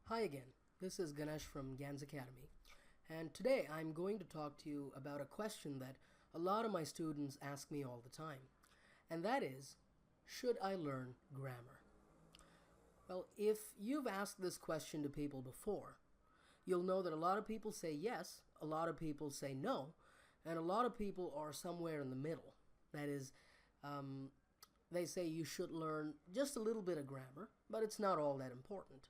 Hi again, this is Ganesh from GAN's Academy, and today I'm going to talk to you about a question that a lot of my students ask me all the time, and that is, should I learn grammar? Well, if you've asked this question to people before, you'll know that a lot of people say yes, a lot of people say no, and a lot of people are somewhere in the middle. That is, they say you should learn just a little bit of grammar, but it's not all that important.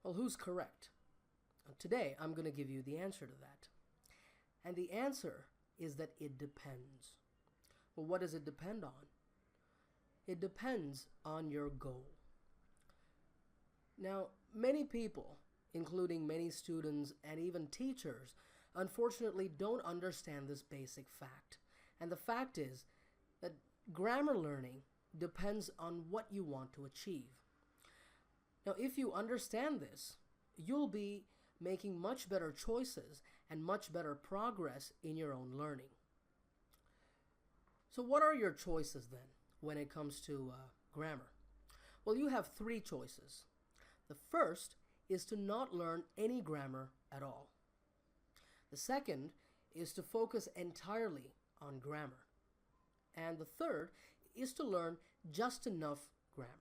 Well, who's correct? Today, I'm going to give you the answer to that. And the answer is that it depends. Well, what does it depend on? It depends on your goal. Now, many people, including many students and even teachers, unfortunately don't understand this basic fact. And the fact is that grammar learning depends on what you want to achieve. Now, if you understand this, you'll be making much better choices and much better progress in your own learning. So what are your choices then when it comes to grammar? Well, you have three choices. The first is to not learn any grammar at all. The second is to focus entirely on grammar. And the third is to learn just enough grammar.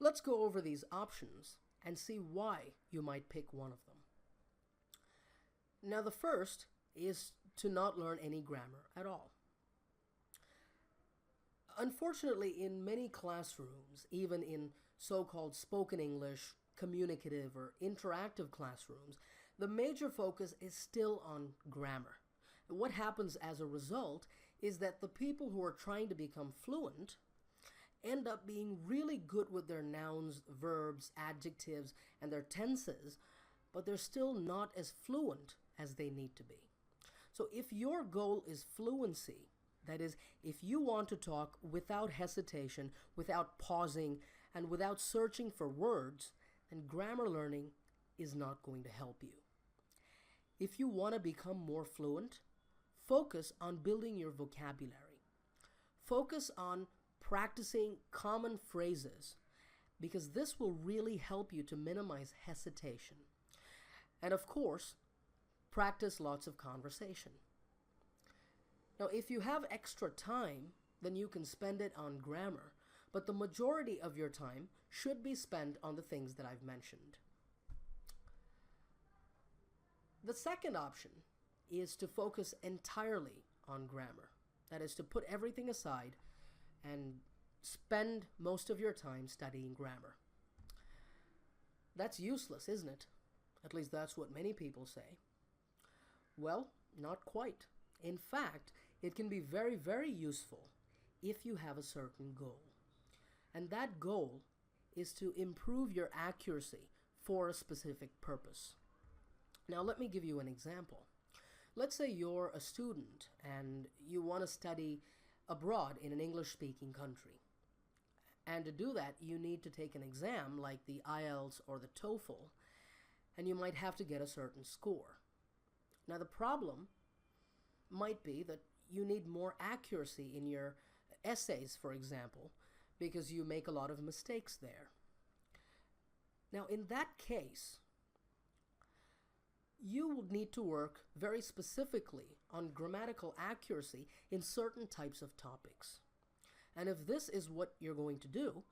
Let's go over these options and see why you might pick one of them. Now, the first is to not learn any grammar at all. Unfortunately, in many classrooms, even in so-called spoken English, communicative, or interactive classrooms, the major focus is still on grammar. And what happens as a result is that the people who are trying to become fluent end up being really good with their nouns, verbs, adjectives, and their tenses, but they're still not as fluent as they need to be. So if your goal is fluency, that is, if you want to talk without hesitation, without pausing, and without searching for words, then grammar learning is not going to help you. If you want to become more fluent, focus on building your vocabulary. Focus on practicing common phrases, because this will really help you to minimize hesitation. And of course, practice lots of conversation. Now, if you have extra time, then you can spend it on grammar, but the majority of your time should be spent on the things that I've mentioned. The second option is to focus entirely on grammar. That is, to put everything aside and spend most of your time studying grammar. That's useless, isn't it? At least that's what many people say. Well, not quite. In fact, it can be very, very useful if you have a certain goal. And that goal is to improve your accuracy for a specific purpose. Now, let me give you an example. Let's say you're a student and you want to study abroad in an English-speaking country. And to do that, you need to take an exam like the IELTS or the TOEFL, and you might have to get a certain score. Now, the problem might be that you need more accuracy in your essays, for example, because you make a lot of mistakes there. Now, in that case, you will need to work very specifically on grammatical accuracy in certain types of topics. And if this is what you're going to do,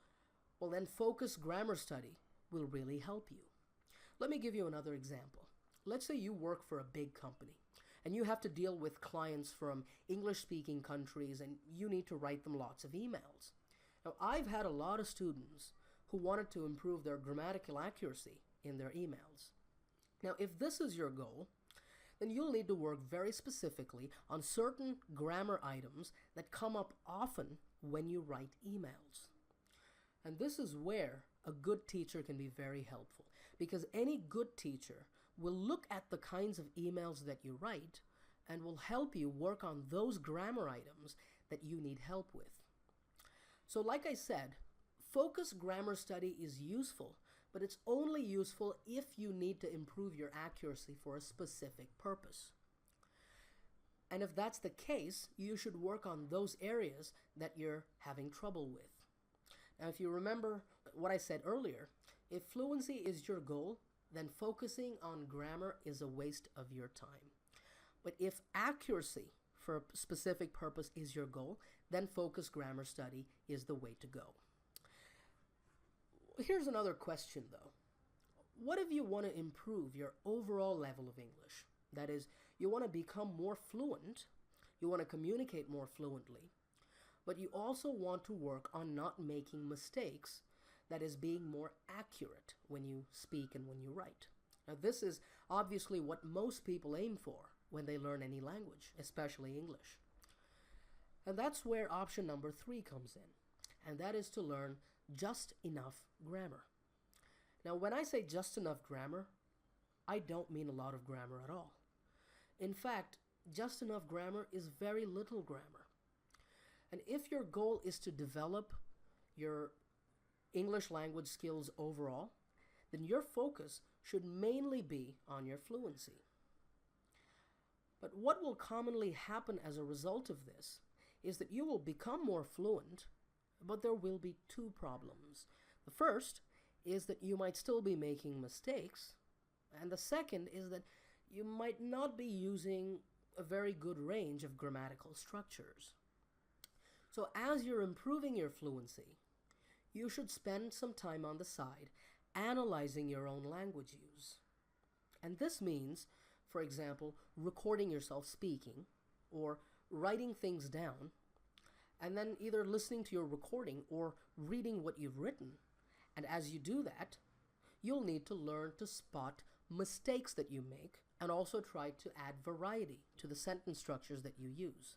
well, then focused grammar study will really help you. Let me give you another example. Let's say you work for a big company and you have to deal with clients from English-speaking countries and you need to write them lots of emails. Now, I've had a lot of students who wanted to improve their grammatical accuracy in their emails. Now, if this is your goal, then you'll need to work very specifically on certain grammar items that come up often when you write emails. And this is where a good teacher can be very helpful, because any good teacher will look at the kinds of emails that you write and will help you work on those grammar items that you need help with. So like I said, focused grammar study is useful, but it's only useful if you need to improve your accuracy for a specific purpose. And if that's the case, you should work on those areas that you're having trouble with. Now, if you remember what I said earlier, If fluency is your goal, then focusing on grammar is a waste of your time. But if accuracy for a specific purpose is your goal, then focused grammar study is the way to go. Here's another question though. What if you want to improve your overall level of English? That is, you want to become more fluent, you want to communicate more fluently, but you also want to work on not making mistakes, that is, being more accurate when you speak and when you write. Now, this is obviously what most people aim for when they learn any language, especially English. And that's where option number 3 comes in, and that is to learn just enough grammar. Now, when I say just enough grammar, I don't mean a lot of grammar at all. In fact, just enough grammar is very little grammar. And if your goal is to develop your English language skills overall, then your focus should mainly be on your fluency. But what will commonly happen as a result of this is that you will become more fluent, but there will be 2 problems. The first is that you might still be making mistakes, and the second is that you might not be using a very good range of grammatical structures. So as you're improving your fluency, you should spend some time on the side analyzing your own language use. And this means, for example, recording yourself speaking or writing things down, and then either listening to your recording or reading what you've written. And as you do that, you'll need to learn to spot mistakes that you make and also try to add variety to the sentence structures that you use.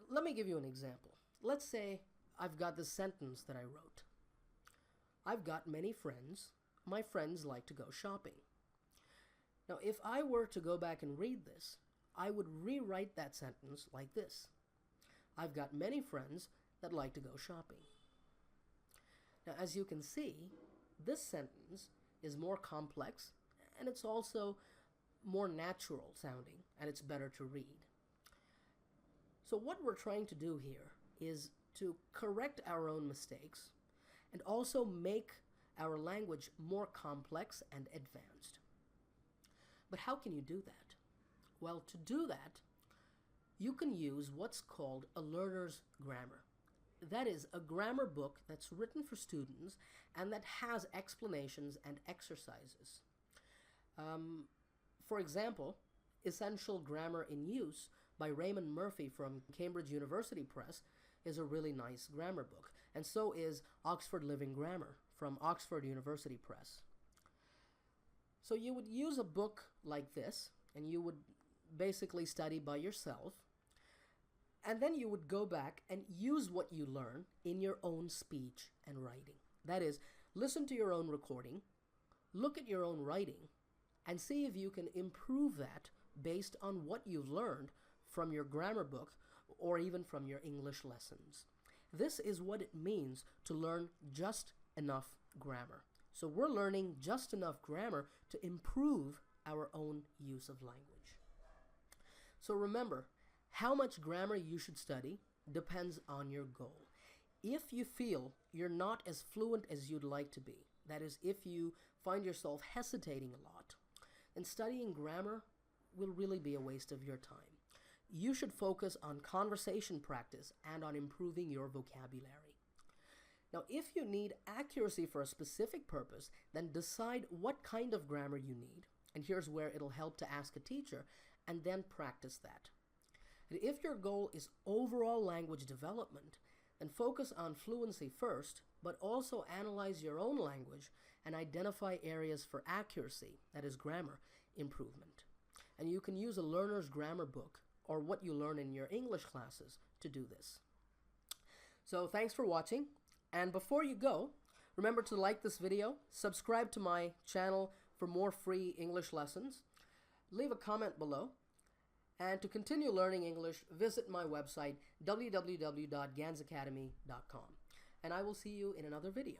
Let me give you an example. Let's say I've got this sentence that I wrote. I've got many friends. My friends like to go shopping. Now, if I were to go back and read this, I would rewrite that sentence like this. I've got many friends that like to go shopping. Now, as you can see, this sentence is more complex and it's also more natural sounding and it's better to read. So what we're trying to do here is to correct our own mistakes and also make our language more complex and advanced. But how can you do that? Well, to do that, you can use what's called a learner's grammar. That is a grammar book that's written for students and that has explanations and exercises. For example, Essential Grammar in Use by Raymond Murphy from Cambridge University Press is a really nice grammar book, and so is Oxford Living Grammar from Oxford University Press. So you would use a book like this, and you would basically study by yourself, and then you would go back and use what you learn in your own speech and writing. That is, listen to your own recording, look at your own writing, and see if you can improve that based on what you've learned from your grammar book or even from your English lessons. This is what it means to learn just enough grammar. So we're learning just enough grammar to improve our own use of language. So remember, how much grammar you should study depends on your goal. If you feel you're not as fluent as you'd like to be, that is, if you find yourself hesitating a lot, then studying grammar will really be a waste of your time. You should focus on conversation practice and on improving your vocabulary. Now, if you need accuracy for a specific purpose, then decide what kind of grammar you need, and here's where it'll help to ask a teacher, and then practice that. And if your goal is overall language development, then focus on fluency first, but also analyze your own language and identify areas for accuracy, that is grammar, improvement. And you can use a learner's grammar book or what you learn in your English classes to do this. So thanks for watching, and before you go, remember to like this video, subscribe to my channel for more free English lessons, leave a comment below, and to continue learning English, visit my website www.gansacademy.com. And I will see you in another video.